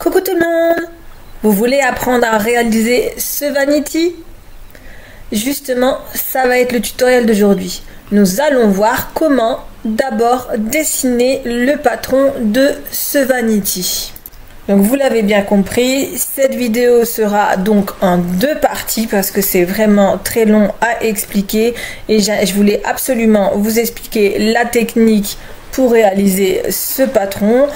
Coucou tout le monde! Vous voulez apprendre à réaliser ce vanity? Justement, ça va être le tutoriel d'aujourd'hui. Nous allons voir comment d'abord dessiner le patron de ce vanity. Donc vous l'avez bien compris, cette vidéo sera donc en deux parties parce que c'est vraiment très long à expliquer et je voulais absolument vous expliquer la technique pour réaliser ce patron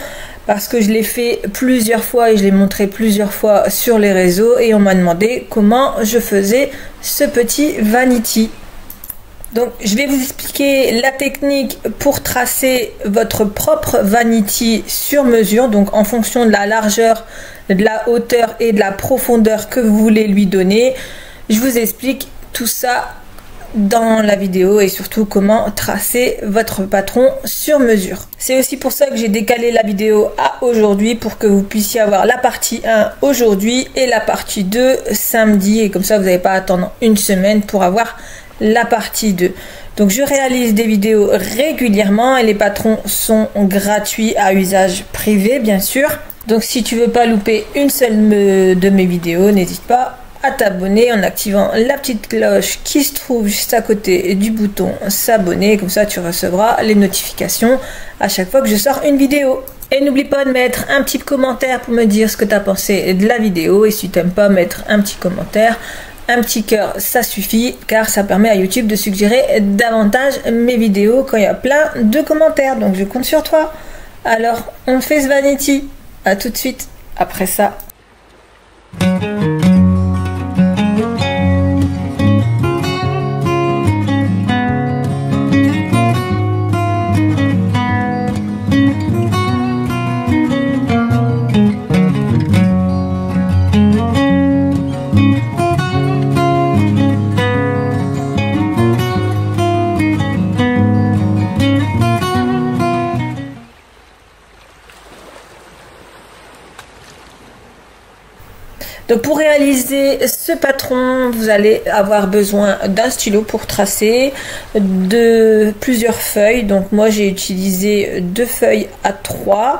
parce que je l'ai fait plusieurs fois et je l'ai montré plusieurs fois sur les réseaux et on m'a demandé comment je faisais ce petit vanity. Donc je vais vous expliquer la technique pour tracer votre propre vanity sur mesure, donc en fonction de la largeur, de la hauteur et de la profondeur que vous voulez lui donner. Je vous explique tout ça dans la vidéo et surtout comment tracer votre patron sur mesure. C'est aussi pour ça que j'ai décalé la vidéo à aujourd'hui pour que vous puissiez avoir la partie 1 aujourd'hui et la partie 2 samedi et comme ça vous n'avez pas à attendre une semaine pour avoir la partie 2. Donc je réalise des vidéos régulièrement et les patrons sont gratuits à usage privé bien sûr. Donc si tu veux pas louper une seule de mes vidéos, n'hésite pas à t'abonner en activant la petite cloche qui se trouve juste à côté du bouton s'abonner, comme ça tu recevras les notifications à chaque fois que je sors une vidéo. Et n'oublie pas de mettre un petit commentaire pour me dire ce que tu as pensé de la vidéo et si tu n'aimes pas mettre un petit commentaire, un petit cœur ça suffit car ça permet à YouTube de suggérer davantage mes vidéos quand il y a plein de commentaires, donc je compte sur toi. Alors on fait ce vanity, à tout de suite après ça. Donc pour réaliser ce patron, vous allez avoir besoin d'un stylo pour tracer, de plusieurs feuilles. Donc moi j'ai utilisé 2 feuilles A3,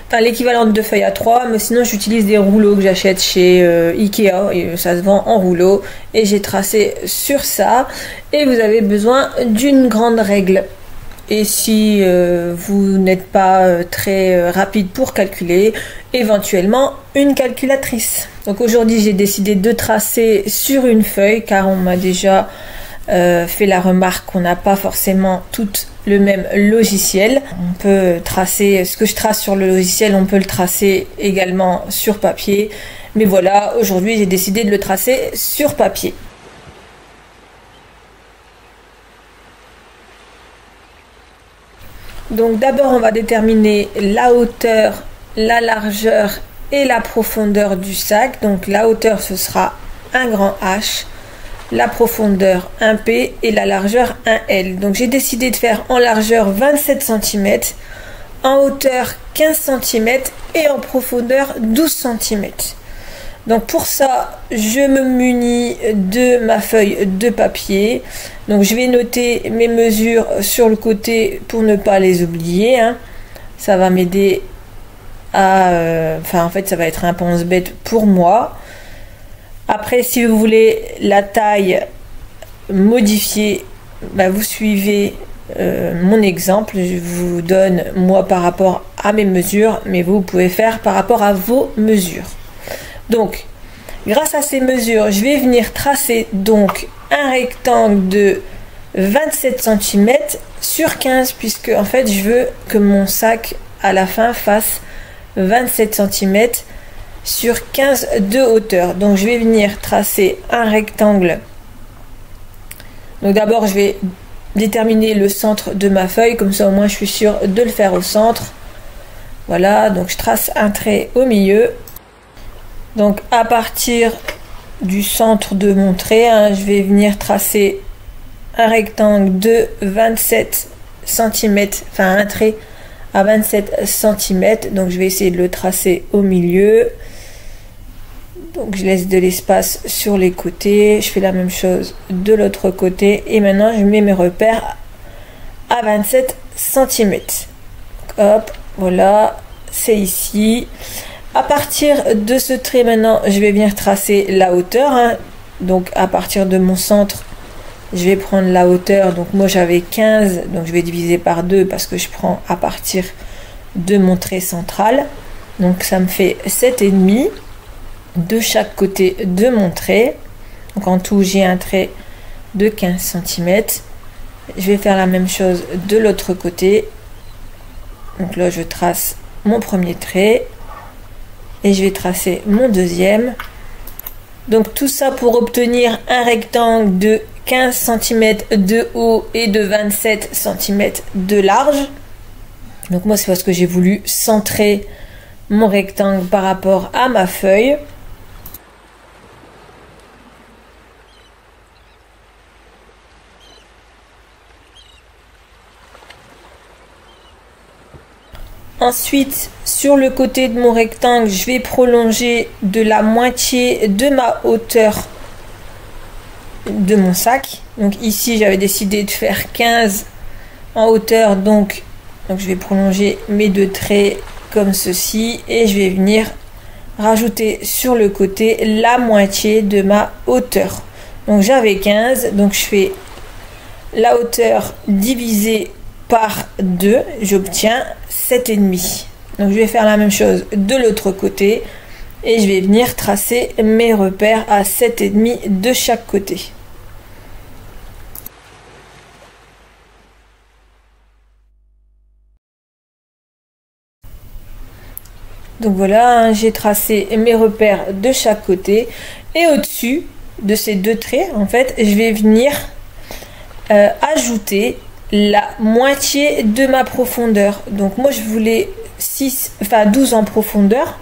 enfin l'équivalent de 2 feuilles A3, mais sinon j'utilise des rouleaux que j'achète chez Ikea et ça se vend en rouleau. Et j'ai tracé sur ça. Et vous avez besoin d'une grande règle. Et si vous n'êtes pas très rapide pour calculer, éventuellement une calculatrice. Donc aujourd'hui j'ai décidé de tracer sur une feuille car on m'a déjà fait la remarque qu'on n'a pas forcément toutes le même logiciel. On peut tracer, ce que je trace sur le logiciel, on peut le tracer également sur papier. Mais voilà, aujourd'hui j'ai décidé de le tracer sur papier. Donc d'abord on va déterminer la hauteur, la largeur et la profondeur du sac. Donc la hauteur ce sera un grand H, la profondeur 1 P et la largeur 1 L. Donc j'ai décidé de faire en largeur 27 cm, en hauteur 15 cm et en profondeur 12 cm. Donc pour ça, je me munis de ma feuille de papier. Donc je vais noter mes mesures sur le côté pour ne pas les oublier. Ça va m'aider à... en fait, ça va être un pense-bête pour moi. Après, si vous voulez la taille modifiée, vous suivez mon exemple. Je vous donne moi par rapport à mes mesures, mais vous pouvez faire par rapport à vos mesures. Donc, grâce à ces mesures, je vais venir tracer donc un rectangle de 27 cm sur 15, puisque en fait, je veux que mon sac à la fin fasse 27 cm sur 15 de hauteur. Donc, je vais venir tracer un rectangle. Donc, d'abord, je vais déterminer le centre de ma feuille, comme ça au moins je suis sûre de le faire au centre. Voilà, donc je trace un trait au milieu. Donc à partir du centre de mon trait, je vais venir tracer un rectangle de 27 cm, enfin un trait à 27 cm. Donc je vais essayer de le tracer au milieu. Donc je laisse de l'espace sur les côtés. Je fais la même chose de l'autre côté. Et maintenant je mets mes repères à 27 cm. Hop, voilà, c'est ici. À partir de ce trait maintenant, je vais venir tracer la hauteur, hein. Donc à partir de mon centre, je vais prendre la hauteur. Donc moi j'avais 15, donc je vais diviser par 2 parce que je prends à partir de mon trait central. Donc ça me fait 7,5 de chaque côté de mon trait. Donc en tout j'ai un trait de 15 cm. Je vais faire la même chose de l'autre côté. Donc là je trace mon premier trait et je vais tracer mon deuxième. Donc tout ça pour obtenir un rectangle de 15 cm de haut et de 27 cm de large. Donc moi c'est parce que j'ai voulu centrer mon rectangle par rapport à ma feuille. Ensuite, sur le côté de mon rectangle, je vais prolonger de la moitié de ma hauteur de mon sac. Donc ici, j'avais décidé de faire 15 en hauteur, donc je vais prolonger mes deux traits comme ceci et je vais venir rajouter sur le côté la moitié de ma hauteur. Donc j'avais 15, donc je fais la hauteur divisée par 2, j'obtiens 7,5. Donc je vais faire la même chose de l'autre côté et je vais venir tracer mes repères à 7,5 de chaque côté. Donc voilà, j'ai tracé mes repères de chaque côté et au-dessus de ces deux traits, en fait, je vais venir ajouter la moitié de ma profondeur. Donc moi je voulais 12 en profondeur.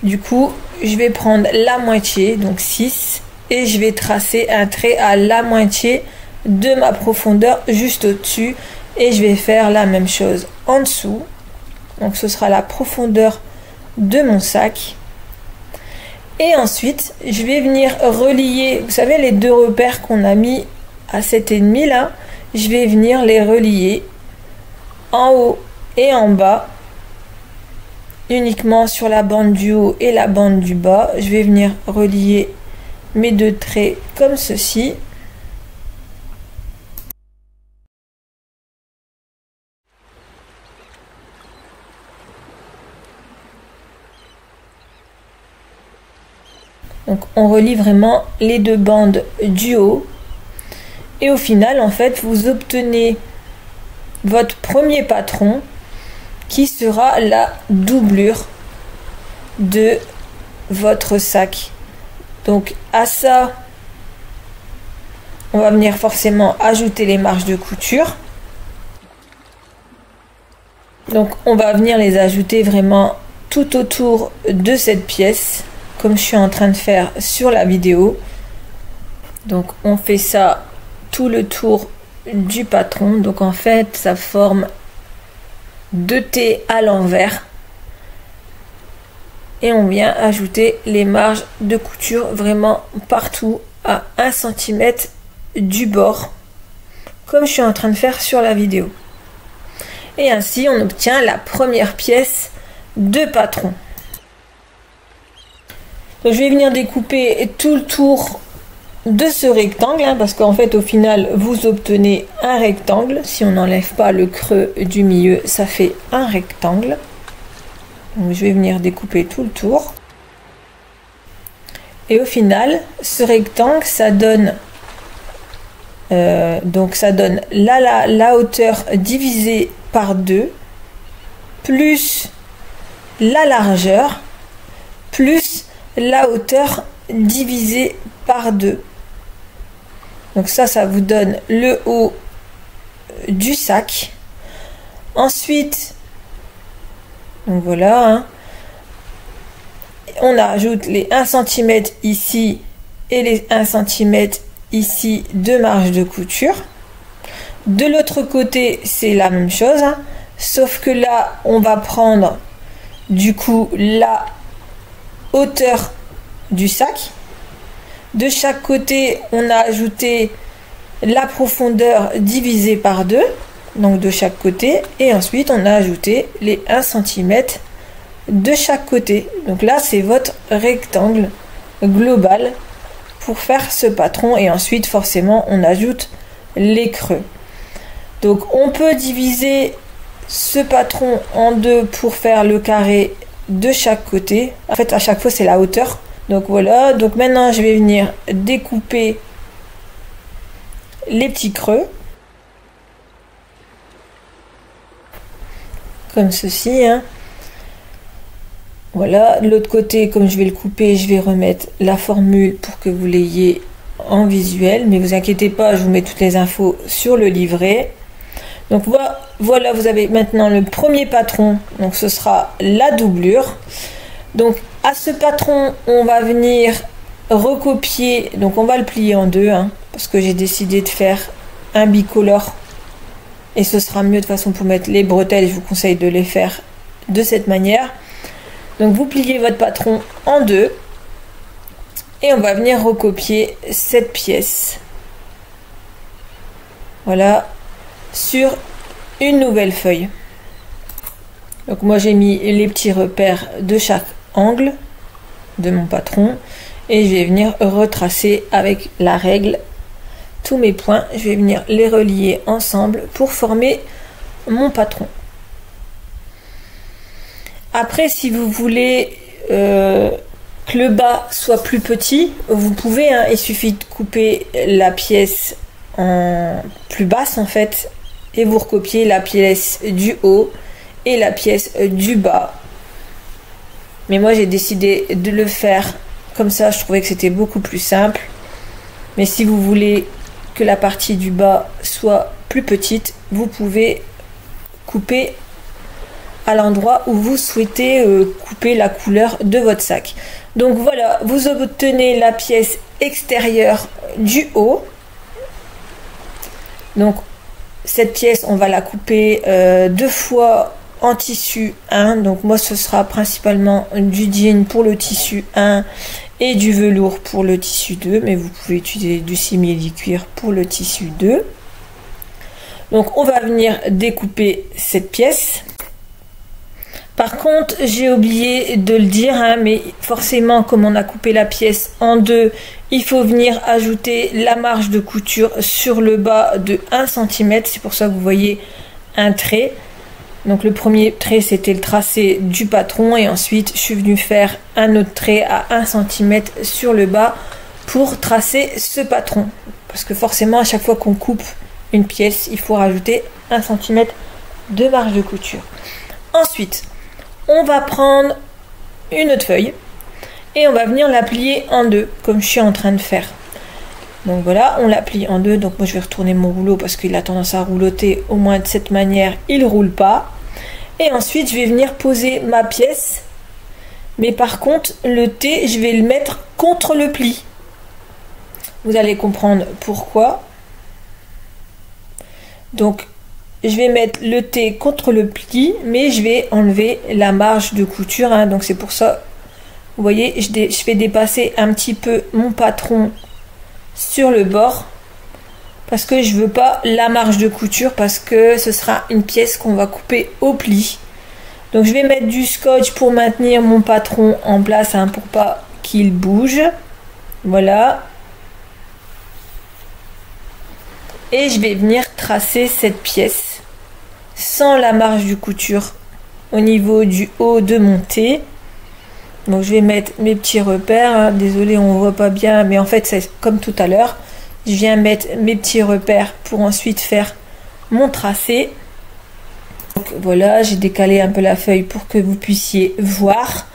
Du coup, je vais prendre la moitié, donc 6, et je vais tracer un trait à la moitié de ma profondeur juste au-dessus et je vais faire la même chose en dessous. Donc ce sera la profondeur de mon sac. Et ensuite, je vais venir relier, vous savez, les deux repères qu'on a mis à 7,5 là, je vais venir les relier en haut et en bas, uniquement sur la bande du haut et la bande du bas. Je vais venir relier mes deux traits comme ceci. Donc on relie vraiment les deux bandes du haut et au final en fait vous obtenez votre premier patron qui sera la doublure de votre sac. Donc à ça on va venir forcément ajouter les marges de couture. Donc on va venir les ajouter vraiment tout autour de cette pièce, comme je suis en train de faire sur la vidéo. Donc on fait ça tout le tour du patron. Donc en fait ça forme 2 T à l'envers et on vient ajouter les marges de couture vraiment partout à 1 cm du bord, comme je suis en train de faire sur la vidéo. Et ainsi on obtient la première pièce de patron. Donc je vais venir découper tout le tour de ce rectangle, hein, parce qu'en fait au final vous obtenez un rectangle. Si on n'enlève pas le creux du milieu, ça fait un rectangle. Donc je vais venir découper tout le tour. Et au final, ce rectangle, ça donne la hauteur divisée par 2 plus la largeur plus la hauteur divisée par 2. Donc ça vous donne le haut du sac. Ensuite, donc voilà, hein, on ajoute les 1 cm ici et les 1 cm ici de marge de couture. De l'autre côté, c'est la même chose, hein, sauf que là, on va prendre du coup la hauteur du sac. De chaque côté, on a ajouté la profondeur divisée par 2, donc de chaque côté, et ensuite on a ajouté les 1 cm de chaque côté. Donc là, c'est votre rectangle global pour faire ce patron. Et ensuite, forcément, on ajoute les creux. Donc, on peut diviser ce patron en deux pour faire le carré de chaque côté. En fait, à chaque fois, c'est la hauteur. Donc voilà. Donc maintenant, je vais venir découper les petits creux. Comme ceci, hein. Voilà, de l'autre côté, comme je vais le couper, je vais remettre la formule pour que vous l'ayez en visuel. Mais vous inquiétez pas, je vous mets toutes les infos sur le livret. Donc voilà, vous avez maintenant le premier patron. Donc ce sera la doublure. Donc à ce patron, on va venir recopier. Donc on va le plier en deux, hein, parce que j'ai décidé de faire un bicolore. Et ce sera mieux de façon pour mettre les bretelles. Je vous conseille de les faire de cette manière. Donc vous pliez votre patron en deux. Et on va venir recopier cette pièce. Voilà. Sur une nouvelle feuille. Donc moi j'ai mis les petits repères de chaque angle de mon patron. Et je vais venir retracer avec la règle tous mes points. Je vais venir les relier ensemble pour former mon patron. Après, si vous voulez que le bas soit plus petit, vous pouvez, hein, il suffit de couper la pièce en plus basse en fait, et vous recopiez la pièce du haut et la pièce du bas. Mais moi j'ai décidé de le faire comme ça, je trouvais que c'était beaucoup plus simple. Mais si vous voulez que la partie du bas soit plus petite, vous pouvez couper à l'endroit où vous souhaitez couper la couleur de votre sac. Donc voilà, vous obtenez la pièce extérieure du haut. Donc cette pièce, on va la couper deux fois en tissu 1. Donc moi ce sera principalement du jean pour le tissu 1 et du velours pour le tissu 2, mais vous pouvez utiliser du simili-cuir pour le tissu 2. Donc on va venir découper cette pièce. Par contre, j'ai oublié de le dire, hein, mais forcément, comme on a coupé la pièce en deux, il faut venir ajouter la marge de couture sur le bas de 1 cm. C'est pour ça que vous voyez un trait. Donc le premier trait, c'était le tracé du patron. Et ensuite, je suis venue faire un autre trait à 1 cm sur le bas pour tracer ce patron. Parce que forcément, à chaque fois qu'on coupe une pièce, il faut rajouter 1 cm de marge de couture. Ensuite, on va prendre une autre feuille et on va venir la plier en deux comme je suis en train de faire. Donc voilà, on la plie en deux. Donc moi je vais retourner mon rouleau parce qu'il a tendance à rouloter, au moins de cette manière il roule pas. Et ensuite je vais venir poser ma pièce, mais par contre le T je vais le mettre contre le pli. Vous allez comprendre pourquoi. Donc je vais mettre le T contre le pli, mais je vais enlever la marge de couture, hein. Donc c'est pour ça, vous voyez, je fais dépasser un petit peu mon patron sur le bord, parce que je veux pas la marge de couture, parce que ce sera une pièce qu'on va couper au pli. Donc je vais mettre du scotch pour maintenir mon patron en place, hein, pour pas qu'il bouge. Voilà. Et je vais venir tracer cette pièce sans la marge de couture au niveau du haut de mon T. Donc je vais mettre mes petits repères, hein. Désolé, on voit pas bien, mais en fait c'est comme tout à l'heure. Je viens mettre mes petits repères pour ensuite faire mon tracé. Donc voilà, j'ai décalé un peu la feuille pour que vous puissiez voir.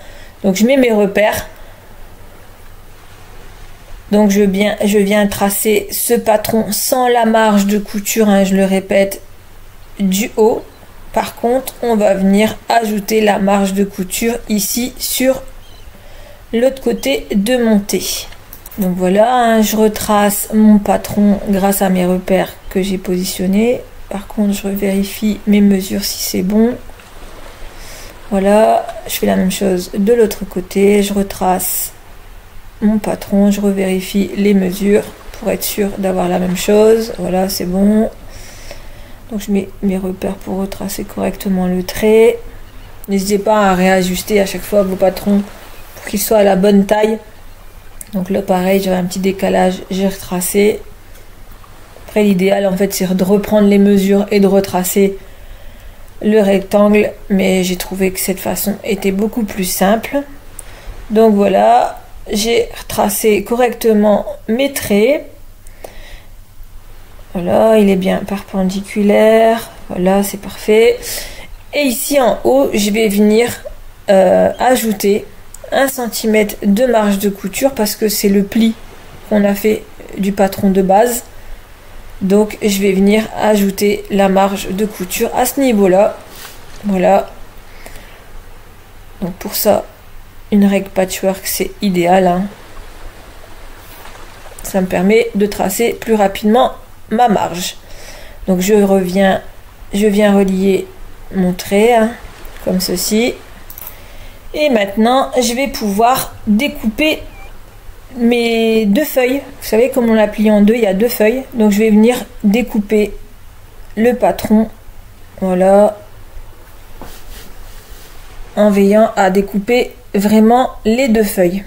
Donc je mets mes repères. Donc je viens tracer ce patron sans la marge de couture, hein, je le répète, du haut. Par contre, on va venir ajouter la marge de couture ici sur l'autre côté de mon T. Donc voilà, hein, je retrace mon patron grâce à mes repères que j'ai positionnés. Par contre, je vérifie mes mesures si c'est bon. Voilà, je fais la même chose de l'autre côté. Je retrace mon patron, je revérifie les mesures pour être sûr d'avoir la même chose. Voilà, c'est bon. Donc je mets mes repères pour retracer correctement le trait. N'hésitez pas à réajuster à chaque fois vos patrons pour qu'ils soient à la bonne taille. Donc là pareil, j'avais un petit décalage, j'ai retracé. Après l'idéal en fait c'est de reprendre les mesures et de retracer le rectangle, mais j'ai trouvé que cette façon était beaucoup plus simple. Donc voilà, j'ai retracé correctement mes traits. Voilà, il est bien perpendiculaire. Voilà, c'est parfait. Et ici en haut, je vais venir ajouter 1 cm de marge de couture parce que c'est le pli qu'on a fait du patron de base. Donc je vais venir ajouter la marge de couture à ce niveau là. Voilà, donc pour ça une règle patchwork c'est idéal, hein. Ça me permet de tracer plus rapidement ma marge. Donc je viens relier mon trait, hein, comme ceci, et maintenant je vais pouvoir découper mes 2 feuilles. Vous savez, comme on l'a plié en deux, il y a 2 feuilles. Donc je vais venir découper le patron, voilà, en veillant à découper vraiment les 2 feuilles.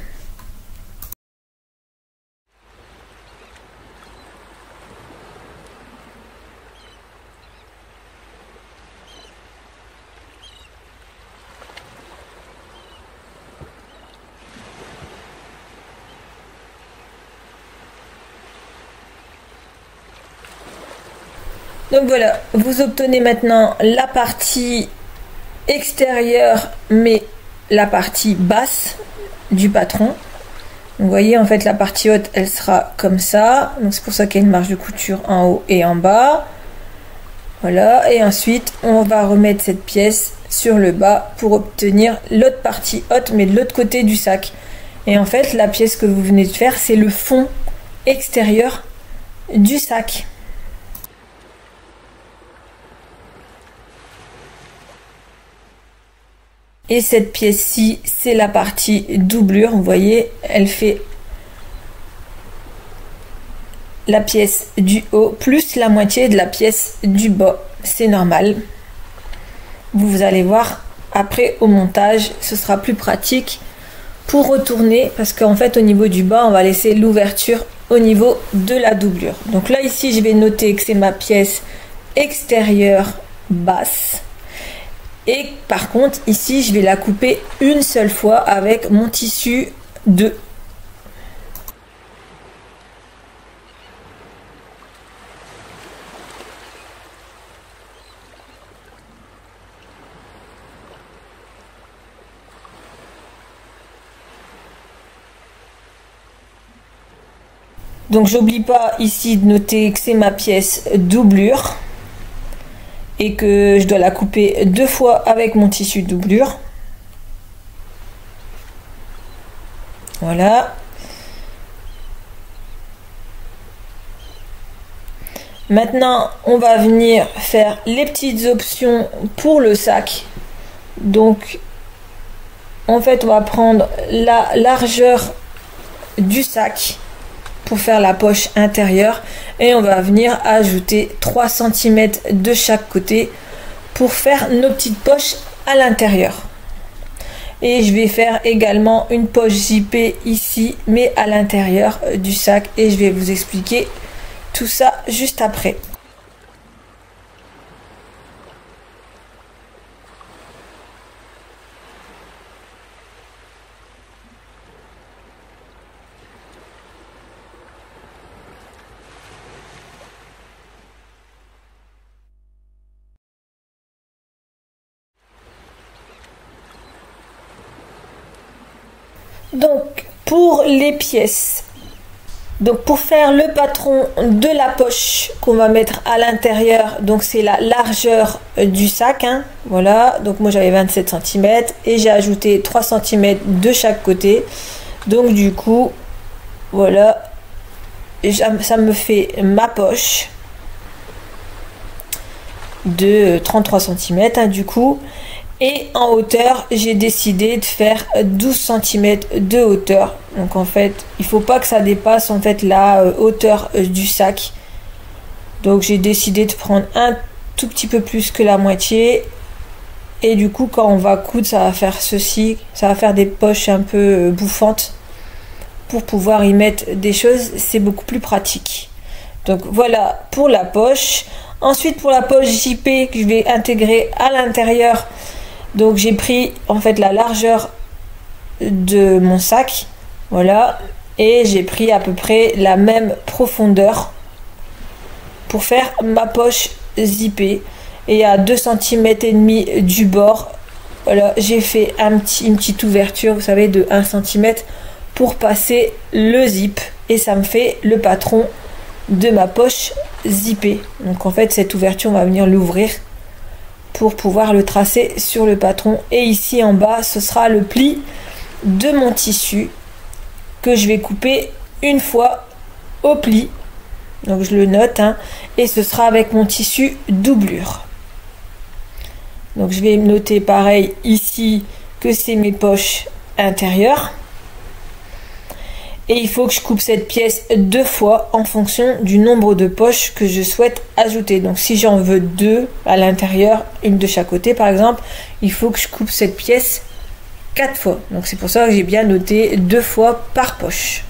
Donc voilà, vous obtenez maintenant la partie extérieure, mais la partie basse du patron. Vous voyez, en fait, la partie haute, elle sera comme ça. Donc c'est pour ça qu'il y a une marge de couture en haut et en bas. Voilà, et ensuite, on va remettre cette pièce sur le bas pour obtenir l'autre partie haute, mais de l'autre côté du sac. Et en fait, la pièce que vous venez de faire, c'est le fond extérieur du sac. Et cette pièce-ci, c'est la partie doublure. Vous voyez, elle fait la pièce du haut plus la moitié de la pièce du bas. C'est normal. Vous allez voir après au montage, ce sera plus pratique pour retourner. Parce qu'en fait, au niveau du bas, on va laisser l'ouverture au niveau de la doublure. Donc là, ici, je vais noter que c'est ma pièce extérieure basse. Et par contre, ici, je vais la couper une seule fois avec mon tissu 2. Donc, j'oublie pas ici de noter que c'est ma pièce doublure. Et que je dois la couper 2 fois avec mon tissu de doublure. Voilà. Maintenant, on va venir faire les petites options pour le sac. Donc, en fait, on va prendre la largeur du sac pour faire la poche intérieure et on va venir ajouter 3 cm de chaque côté pour faire nos petites poches à l'intérieur. Et je vais faire également une poche zippée ici mais à l'intérieur du sac et je vais vous expliquer tout ça juste après. Donc pour les pièces, donc pour faire le patron de la poche qu'on va mettre à l'intérieur, donc c'est la largeur du sac, hein, voilà, donc moi j'avais 27 cm et j'ai ajouté 3 cm de chaque côté, donc du coup voilà, ça me fait ma poche de 33 cm, hein, du coup. Et en hauteur, j'ai décidé de faire 12 cm de hauteur. Donc en fait, il faut pas que ça dépasse en fait la hauteur du sac. Donc j'ai décidé de prendre un tout petit peu plus que la moitié. Et du coup, quand on va coudre, ça va faire ceci. Ça va faire des poches un peu bouffantes. Pour pouvoir y mettre des choses, c'est beaucoup plus pratique. Donc voilà pour la poche. Ensuite, pour la poche JP que je vais intégrer à l'intérieur, donc j'ai pris en fait la largeur de mon sac, voilà, et j'ai pris à peu près la même profondeur pour faire ma poche zippée. Et à 2,5 cm du bord, voilà, j'ai fait une petite ouverture, vous savez, de 1 cm pour passer le zip, et ça me fait le patron de ma poche zippée. Donc en fait, cette ouverture, on va venir l'ouvrir pour pouvoir le tracer sur le patron. Et ici en bas, ce sera le pli de mon tissu que je vais couper une fois au pli. Donc je le note, hein, et ce sera avec mon tissu doublure. Donc je vais noter pareil ici que c'est mes poches intérieures. Et il faut que je coupe cette pièce 2 fois en fonction du nombre de poches que je souhaite ajouter. Donc si j'en veux 2 à l'intérieur, une de chaque côté par exemple, il faut que je coupe cette pièce 4 fois. Donc c'est pour ça que j'ai bien noté 2 fois par poche.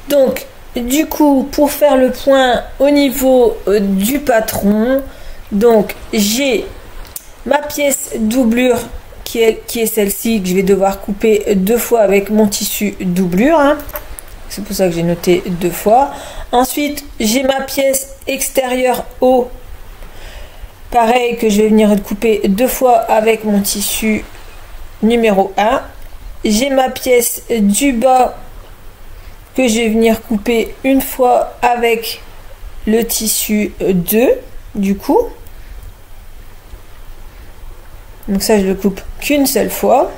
Donc du coup, pour faire le point au niveau du patron, donc j'ai ma pièce doublure qui est celle-ci, que je vais devoir couper 2 fois avec mon tissu doublure, hein. C'est pour ça que j'ai noté 2 fois. Ensuite, j'ai ma pièce extérieure haut, pareil, que je vais venir couper 2 fois avec mon tissu numéro 1. J'ai ma pièce du bas que je vais venir couper une fois avec le tissu 2 du coup. Donc ça, je le coupe qu'une seule fois.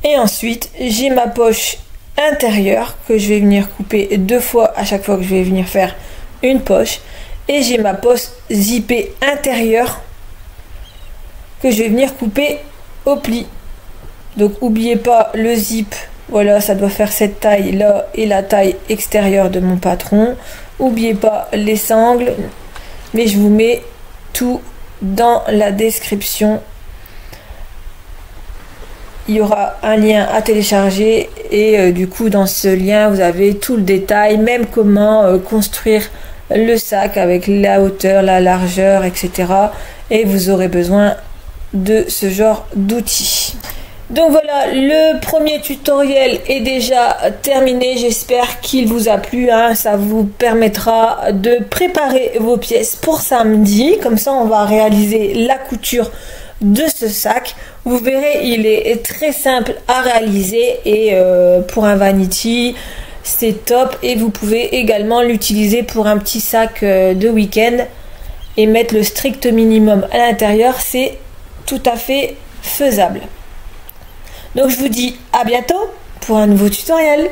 Et ensuite, j'ai ma poche intérieure que je vais venir couper 2 fois à chaque fois que je vais venir faire une poche. Et j'ai ma poche zippée intérieure que je vais venir couper au pli. Donc n'oubliez pas le zip, voilà, ça doit faire cette taille là et la taille extérieure de mon patron. N'oubliez pas les sangles, mais je vous mets tout dans la description. Il y aura un lien à télécharger et du coup dans ce lien vous avez tout le détail, même comment construire le sac avec la hauteur, la largeur, etc. Et vous aurez besoin de ce genre d'outils. Donc voilà, le premier tutoriel est déjà terminé. J'espère qu'il vous a plu, hein. Ça vous permettra de préparer vos pièces pour samedi. Comme ça, on va réaliser la couture de ce sac. Vous verrez, il est très simple à réaliser et pour un vanity, c'est top. Et vous pouvez également l'utiliser pour un petit sac de week-end et mettre le strict minimum à l'intérieur. C'est tout à fait faisable. Donc je vous dis à bientôt pour un nouveau tutoriel.